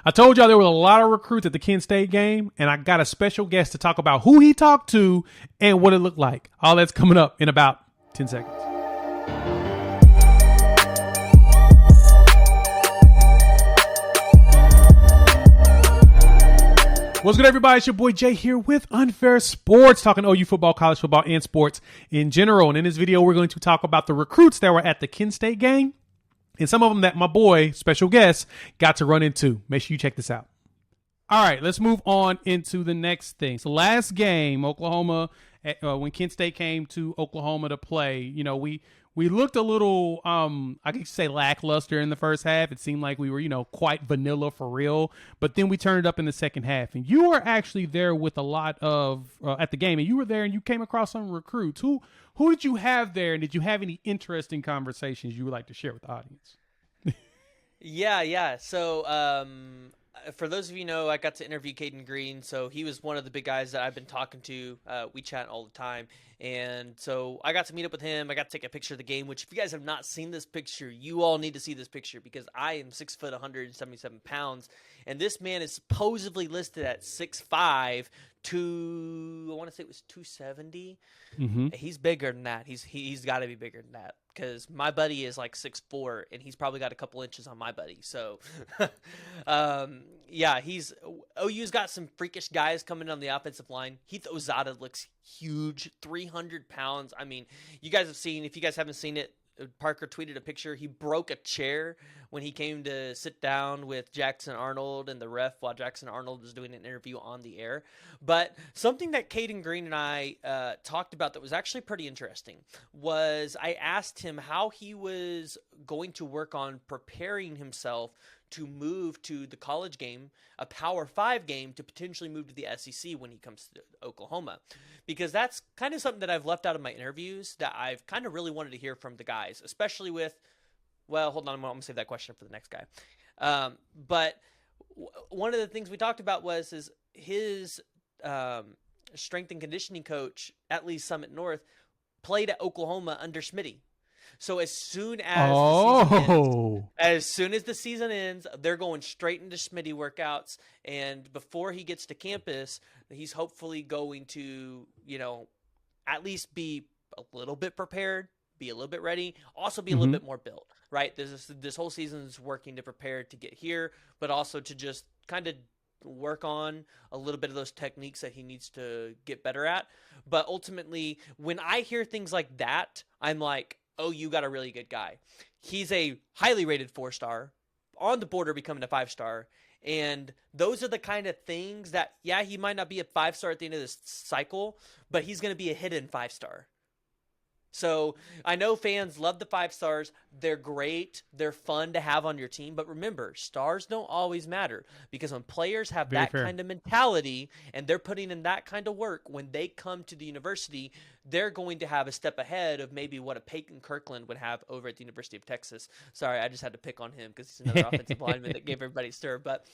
I told y'all there were a lot of recruits at the Kent State game, and I got a special guest to talk about who he talked to and what it looked like. All that's coming up in about 10 seconds. What's good, everybody? It's your boy Jay here with Unfair Sports, talking OU football, college football, and sports in general. And in this video, we're going to talk about the recruits that were at the Kent State game and some of them that my boy, special guest, got to run into. Make sure you check this out. All right, let's move on into the next thing. So last game, Oklahoma, when Kent State came to Oklahoma to play, you know, we looked a little, I could say lackluster in the first half. It seemed like we were, quite vanilla for real. But then we turned it up in the second half. And you were actually there with a lot of, at the game. And you were there and you came across some recruits. Who did you have there? And did you have any interesting conversations you would like to share with the audience? Yeah. So, for those of you who know, I got to interview Kaden Green. So he was one of the big guys that I've been talking to. We chat all the time. And so I got to meet up with him. I got to take a picture of the game, which if you guys have not seen this picture, you all need to see this picture because I am 6 foot, 177 pounds. And this man is supposedly listed at 6'5", I want to say it was 270. Mm-hmm. He's bigger than that. He's got to be bigger than that because my buddy is like 6'4", and he's probably got a couple inches on my buddy. So, yeah, OU's got some freakish guys coming on the offensive line. Heath Ozada looks huge, 300 pounds. I mean, you guys have seen, if you guys haven't seen it, Parker tweeted a picture. He broke a chair when he came to sit down with Jackson Arnold and the ref while Jackson Arnold was doing an interview on the air. But something that Kaden Green and I talked about that was actually pretty interesting was I asked him how he was going to work on preparing himself to move to the college game, a Power 5 game, to potentially move to the SEC when he comes to Oklahoma. Because that's kind of something that I've left out of my interviews that I've kind of really wanted to hear from the guys, especially with, well, hold on, I'm going to save that question for the next guy. But one of the things we talked about was his strength and conditioning coach at Lee Summit North played at Oklahoma under Smitty. So as soon as the season ends, they're going straight into Smitty workouts. And before he gets to campus, he's hopefully going to, at least be a little bit prepared, be a little bit ready, also be a little bit more built, right? This whole season is working to prepare to get here, but also to just kind of work on a little bit of those techniques that he needs to get better at. But ultimately, when I hear things like that, I'm like, oh, you got a really good guy. He's a highly rated 4-star, on the border becoming a 5-star. And those are the kind of things that, yeah, he might not be a 5-star at the end of this cycle, but he's going to be a hidden 5-star. So I know fans love the 5 stars. They're great. They're fun to have on your team. But remember, stars don't always matter because when players have that kind of mentality and they're putting in that kind of work, when they come to the university, they're going to have a step ahead of maybe what a Peyton Kirkland would have over at the University of Texas. Sorry, I just had to pick on him because he's another offensive lineman that gave everybody a stir. But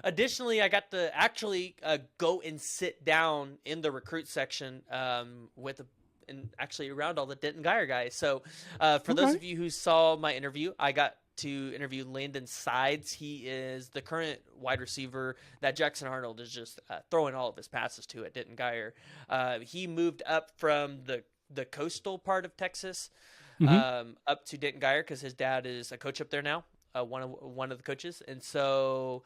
additionally, I got to actually go and sit down in the recruit section and actually around all the Denton Guyer guys. So for those of you who saw my interview, I got to interview Landon Sides. He is the current wide receiver that Jackson Arnold is just throwing all of his passes to at Denton Guyer. He moved up from the coastal part of Texas up to Denton Guyer because his dad is a coach up there now, one of the coaches. And so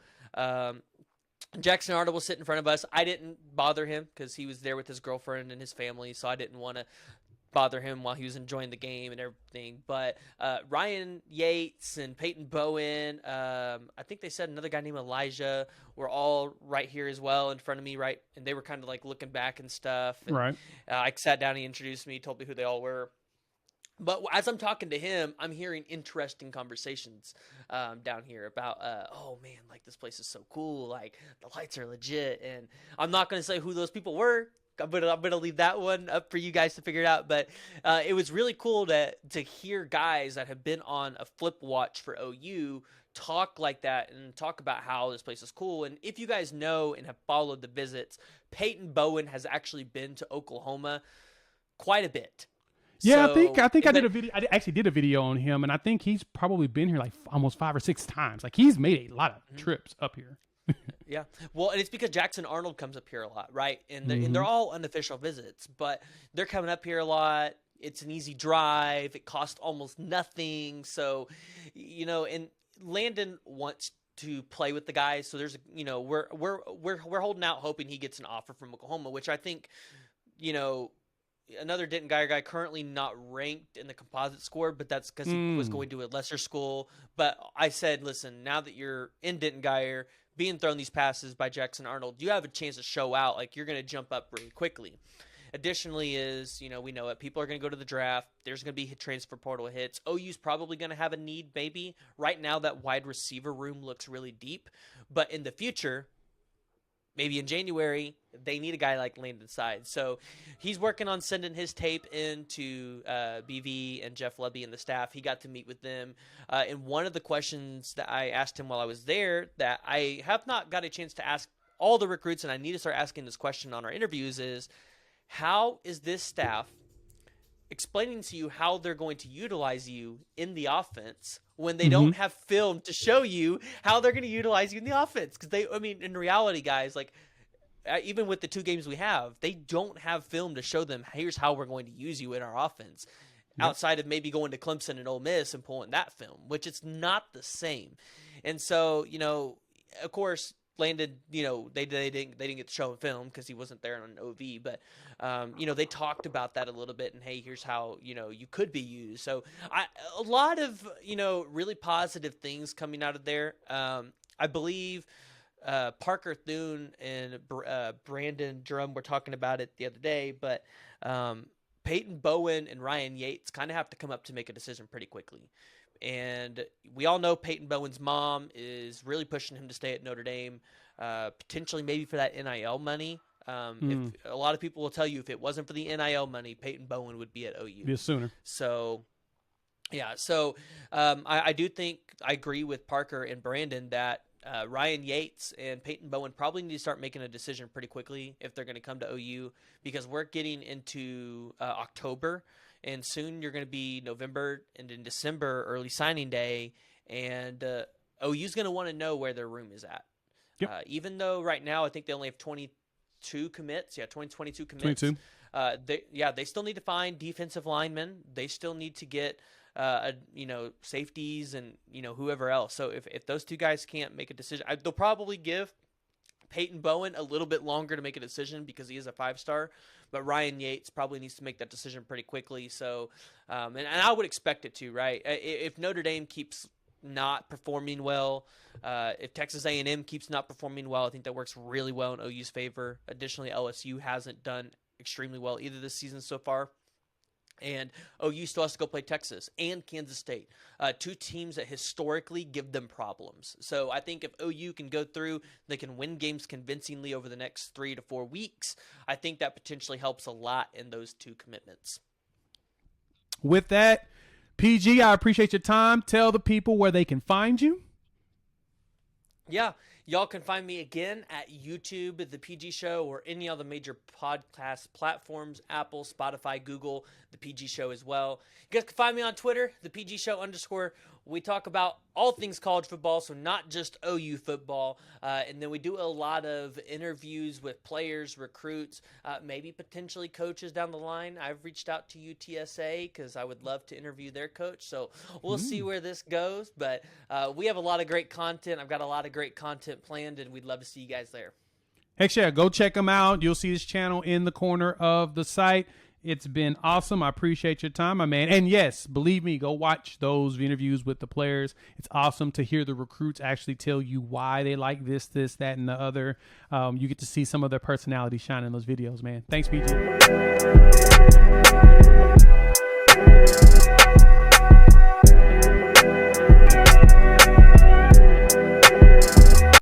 Jackson Arnold was sitting in front of us. I didn't bother him because he was there with his girlfriend and his family, so I didn't want to bother him while he was enjoying the game and everything. But Ryan Yates and Peyton Bowen, I think they said another guy named Elijah, were all right here as well in front of me, right? And they were kind of like looking back and stuff. And, right. I sat down, he introduced me, told me who they all were. But as I'm talking to him, I'm hearing interesting conversations down here about, oh, man, like this place is so cool. Like the lights are legit. And I'm not going to say who those people were. I'm gonna leave that one up for you guys to figure it out. But it was really cool to hear guys that have been on a flip watch for OU talk like that and talk about how this place is cool. And if you guys know and have followed the visits, Peyton Bowen has actually been to Oklahoma quite a bit. Yeah, So, I think I did a video. Actually did a video on him, and I think he's probably been here like almost 5 or 6 times. Like he's made a lot of trips up here. Yeah. Well, and it's because Jackson Arnold comes up here a lot, right? And Mm-hmm. they're all unofficial visits, but they're coming up here a lot. It's an easy drive. It costs almost nothing. So, and Landon wants to play with the guys. So there's, we're holding out hoping he gets an offer from Oklahoma, which I think, another Denton Guyer guy currently not ranked in the composite score, but that's because he was going to a lesser school. But I said, listen, now that you're in Denton Guyer, being thrown these passes by Jackson Arnold, you have a chance to show out. Like, you're going to jump up really quickly. Additionally is, we know it. People are going to go to the draft. There's going to be transfer portal hits. OU's probably going to have a need, maybe. Right now, that wide receiver room looks really deep. But in the future, maybe in January, they need a guy like Landon Side. So he's working on sending his tape into BV and Jeff Lubby and the staff. He got to meet with them. And one of the questions that I asked him while I was there that I have not got a chance to ask all the recruits, and I need to start asking this question on our interviews, is how is this staff explaining to you how they're going to utilize you in the offense when they don't have film to show you how they're going to utilize you in the offense? Because in reality, guys, like even with the 2 games we have, they don't have film to show them, here's how we're going to use you in our offense. Yep. Outside of maybe going to Clemson and Ole Miss and pulling that film, which it's not the same. And so, of course, Landon, they didn't get to show him film because he wasn't there on an OV, but they talked about that a little bit, and hey, here's how you could be used. So a lot of really positive things coming out of there. I believe Parker Thune and Brandon Drum were talking about it the other day, but Peyton Bowen and Ryan Yates kind of have to come up to make a decision pretty quickly. And we all know Peyton Bowen's mom is really pushing him to stay at Notre Dame, potentially maybe for that NIL money. If a lot of people will tell you if it wasn't for the NIL money, Peyton Bowen would be at OU. Be sooner. So, yeah. So I do think I agree with Parker and Brandon that Ryan Yates and Peyton Bowen probably need to start making a decision pretty quickly if they're going to come to OU, because we're getting into October. And soon you're going to be November, and in December, early signing day, and OU's going to want to know where their room is at. Yep. Even though right now I think they only have 22 commits. Yeah, 22 commits. 22. They still need to find defensive linemen. They still need to get safeties and whoever else. So if those 2 guys can't make a decision, they'll probably give Peyton Bowen a little bit longer to make a decision because he is a 5-star, but Ryan Yates probably needs to make that decision pretty quickly. So, and I would expect it to, right? If Notre Dame keeps not performing well, if Texas A&M keeps not performing well, I think that works really well in OU's favor. Additionally, LSU hasn't done extremely well either this season so far. And OU still has to go play Texas and Kansas State, 2 teams that historically give them problems. So I think if OU can go through, they can win games convincingly over the next 3 to 4 weeks. I think that potentially helps a lot in those 2 commitments. With that, PG, I appreciate your time. Tell the people where they can find you. Yeah. Y'all can find me again at YouTube, The PG Show, or any other major podcast platforms, Apple, Spotify, Google, The PG Show as well. You guys can find me on Twitter, The PG Show _. We talk about all things college football, so not just OU football. And then we do a lot of interviews with players, recruits, maybe potentially coaches down the line. I've reached out to UTSA because I would love to interview their coach. So we'll see where this goes. But we have a lot of great content. I've got a lot of great content planned, and we'd love to see you guys there. Heck yeah, go check him out. You'll see his channel in the corner of the site. It's been awesome. I appreciate your time, my man. And yes, believe me, go watch those interviews with the players. It's awesome to hear the recruits actually tell you why they like this, that, and the other. You get to see some of their personality shine in those videos, man. Thanks, PG.